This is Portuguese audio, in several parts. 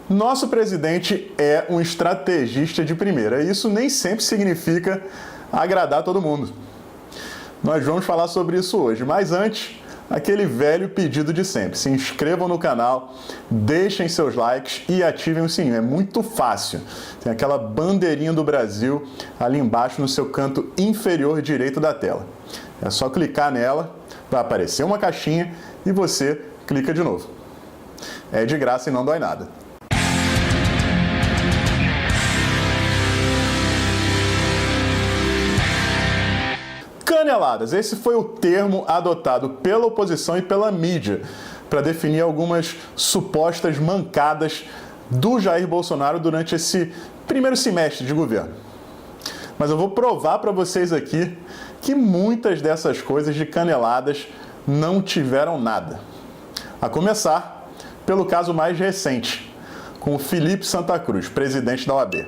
Nosso presidente é um estrategista de primeira, e isso nem sempre significa agradar todo mundo. Nós vamos falar sobre isso hoje, mas antes, aquele velho pedido de sempre. Se inscrevam no canal, deixem seus likes e ativem o sininho. É muito fácil. Tem aquela bandeirinha do Brasil ali embaixo no seu canto inferior direito da tela. É só clicar nela, vai aparecer uma caixinha e você clica de novo. É de graça e não dói nada. Caneladas, esse foi o termo adotado pela oposição e pela mídia para definir algumas supostas mancadas do Jair Bolsonaro durante esse primeiro semestre de governo. Mas eu vou provar para vocês aqui que muitas dessas coisas de caneladas não tiveram nada. A começar pelo caso mais recente, com o Felipe Santa Cruz, presidente da OAB.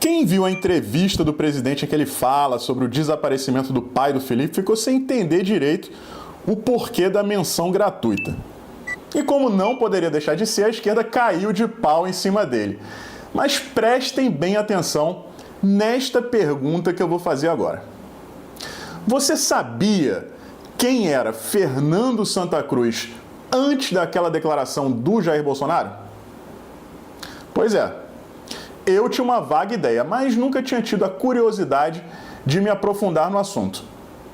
Quem viu a entrevista do presidente em que ele fala sobre o desaparecimento do pai do Felipe ficou sem entender direito o porquê da menção gratuita. E como não poderia deixar de ser, a esquerda caiu de pau em cima dele. Mas prestem bem atenção nesta pergunta que eu vou fazer agora. Você sabia quem era Fernando Santa Cruz antes daquela declaração do Jair Bolsonaro? Pois é. Eu tinha uma vaga ideia, mas nunca tinha tido a curiosidade de me aprofundar no assunto.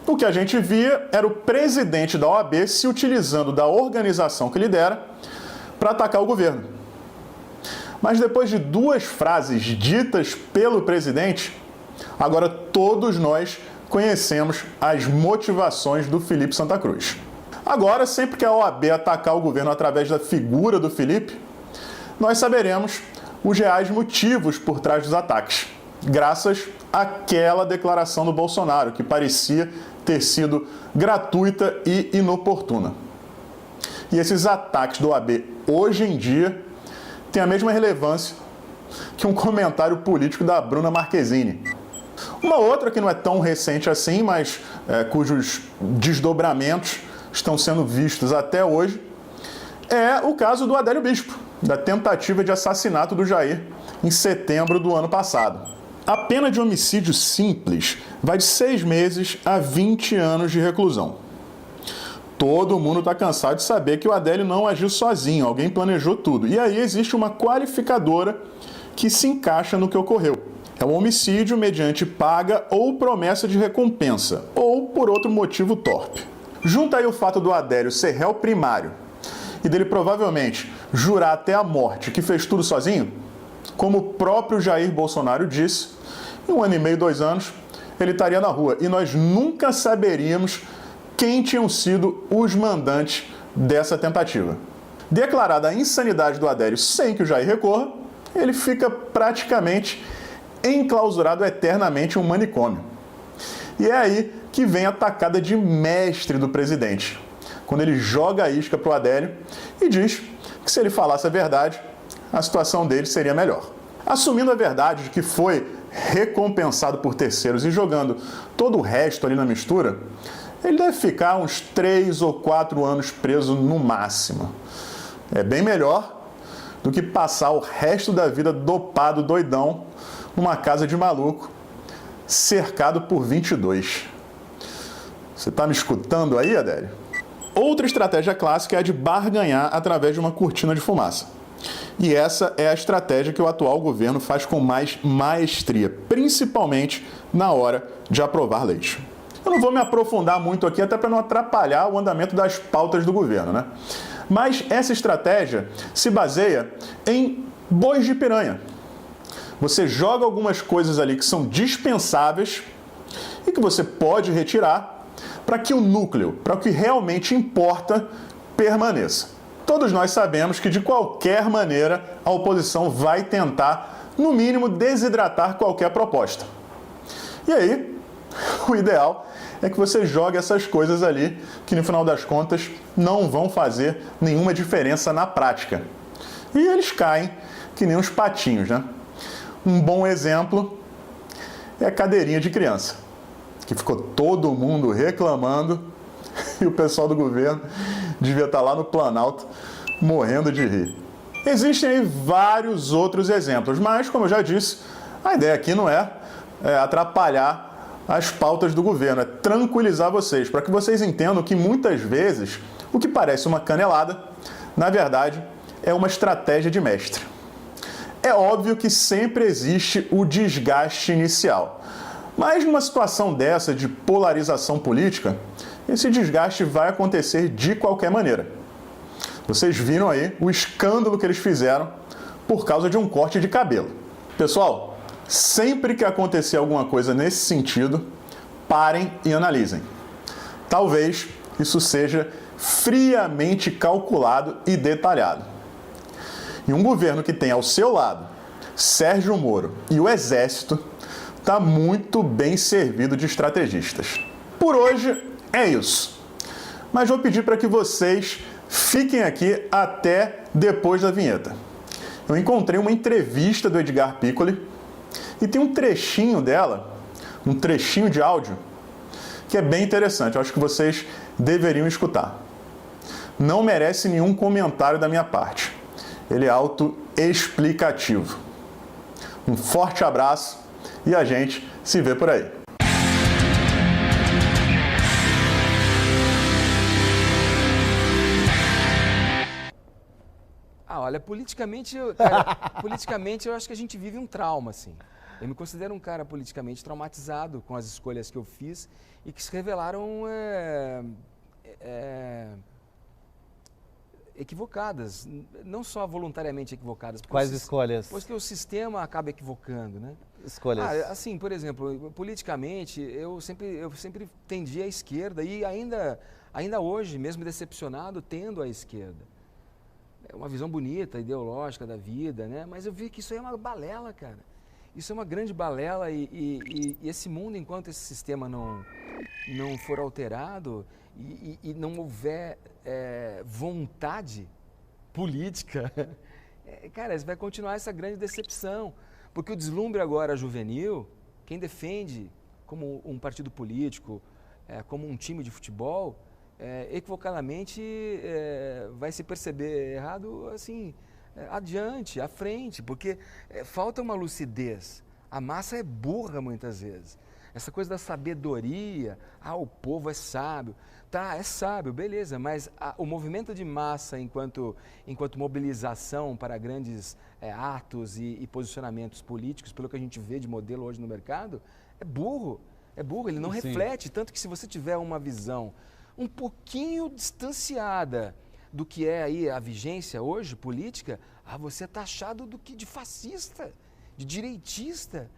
O que a gente via era o presidente da OAB se utilizando da organização que lidera para atacar o governo. Mas depois de duas frases ditas pelo presidente, agora todos nós conhecemos as motivações do Felipe Santa Cruz. Agora, sempre que a OAB atacar o governo através da figura do Felipe, nós saberemos os reais motivos por trás dos ataques, graças àquela declaração do Bolsonaro, que parecia ter sido gratuita e inoportuna. E esses ataques do OAB, hoje em dia, têm a mesma relevância que um comentário político da Bruna Marquezine. Uma outra que não é tão recente assim, mas cujos desdobramentos estão sendo vistos até hoje, é o caso do Adélio Bispo, da tentativa de assassinato do Jair em setembro do ano passado. A pena de homicídio simples vai de 6 meses a 20 anos de reclusão. Todo mundo está cansado de saber que o Adélio não agiu sozinho, alguém planejou tudo. E aí existe uma qualificadora que se encaixa no que ocorreu. É um homicídio mediante paga ou promessa de recompensa, ou por outro motivo torpe. Junta aí o fato do Adélio ser réu primário e dele provavelmente jurar até a morte que fez tudo sozinho, como o próprio Jair Bolsonaro disse, em 1 ano e meio, 2 anos, ele estaria na rua e nós nunca saberíamos quem tinham sido os mandantes dessa tentativa. Declarada a insanidade do Adélio sem que o Jair recorra, ele fica praticamente enclausurado eternamente em um manicômio. E é aí que vem a tacada de mestre do presidente, quando ele joga a isca para o Adélio e diz que se ele falasse a verdade, a situação dele seria melhor. Assumindo a verdade de que foi recompensado por terceiros e jogando todo o resto ali na mistura, ele deve ficar uns 3 ou 4 anos preso no máximo. É bem melhor do que passar o resto da vida dopado, doidão, numa casa de maluco, cercado por 22. Você está me escutando aí, Adélio? Outra estratégia clássica é a de barganhar através de uma cortina de fumaça. E essa é a estratégia que o atual governo faz com mais maestria, principalmente na hora de aprovar leis. Eu não vou me aprofundar muito aqui, até para não atrapalhar o andamento das pautas do governo, né? Mas essa estratégia se baseia em bois de piranha. Você joga algumas coisas ali que são dispensáveis e que você pode retirar para que o núcleo, para o que realmente importa, permaneça. Todos nós sabemos que, de qualquer maneira, a oposição vai tentar, no mínimo, desidratar qualquer proposta. E aí, o ideal é que você jogue essas coisas ali, que no final das contas não vão fazer nenhuma diferença na prática. E eles caem que nem uns patinhos, né? Um bom exemplo é a cadeirinha de criança, que ficou todo mundo reclamando e o pessoal do governo devia estar lá no Planalto morrendo de rir. Existem aí vários outros exemplos, mas, como eu já disse, a ideia aqui não é atrapalhar as pautas do governo, é tranquilizar vocês, para que vocês entendam que muitas vezes o que parece uma canelada, na verdade, é uma estratégia de mestre. É óbvio que sempre existe o desgaste inicial, mas numa situação dessa de polarização política, esse desgaste vai acontecer de qualquer maneira. Vocês viram aí o escândalo que eles fizeram por causa de um corte de cabelo. Pessoal, sempre que acontecer alguma coisa nesse sentido, parem e analisem. Talvez isso seja friamente calculado e detalhado. E um governo que tem ao seu lado Sérgio Moro e o Exército está muito bem servido de estrategistas. Por hoje é isso. Mas vou pedir para que vocês fiquem aqui até depois da vinheta. Eu encontrei uma entrevista do Edgar Piccoli e tem um trechinho dela, um trechinho de áudio, que é bem interessante. Eu acho que vocês deveriam escutar. Não merece nenhum comentário da minha parte. Ele é autoexplicativo. Um forte abraço e a gente se vê por aí. Olha, politicamente eu acho que a gente vive um trauma, assim. Eu me considero um cara politicamente traumatizado com as escolhas que eu fiz e que se revelaram equivocadas, não só voluntariamente equivocadas. Quais escolhas? Pois que o sistema acaba equivocando, né? Escolhas. Assim, por exemplo, politicamente, eu sempre tendi à esquerda e ainda hoje, mesmo decepcionado, tendo à esquerda. É uma visão bonita, ideológica da vida, né? Mas eu vi que isso aí é uma balela, cara. Isso é uma grande balela e esse mundo, enquanto esse sistema não for alterado e não houver vontade política, cara, vai continuar essa grande decepção. Porque o deslumbre agora juvenil, quem defende como um partido político, como um time de futebol, equivocadamente vai se perceber errado assim, adiante, à frente, porque falta uma lucidez. A massa é burra muitas vezes. Essa coisa da sabedoria, o povo é sábio. Tá, é sábio, beleza, mas o movimento de massa enquanto mobilização para grandes atos e posicionamentos políticos, pelo que a gente vê de modelo hoje no mercado, é burro, ele não reflete, tanto que se você tiver uma visão um pouquinho distanciada do que é aí a vigência hoje, política, você é taxado de fascista, de direitista.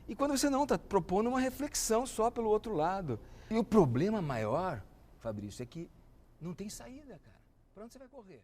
E quando você não está propondo uma reflexão só pelo outro lado. E o problema maior, Fabrício, é que não tem saída, cara. Para onde você vai correr?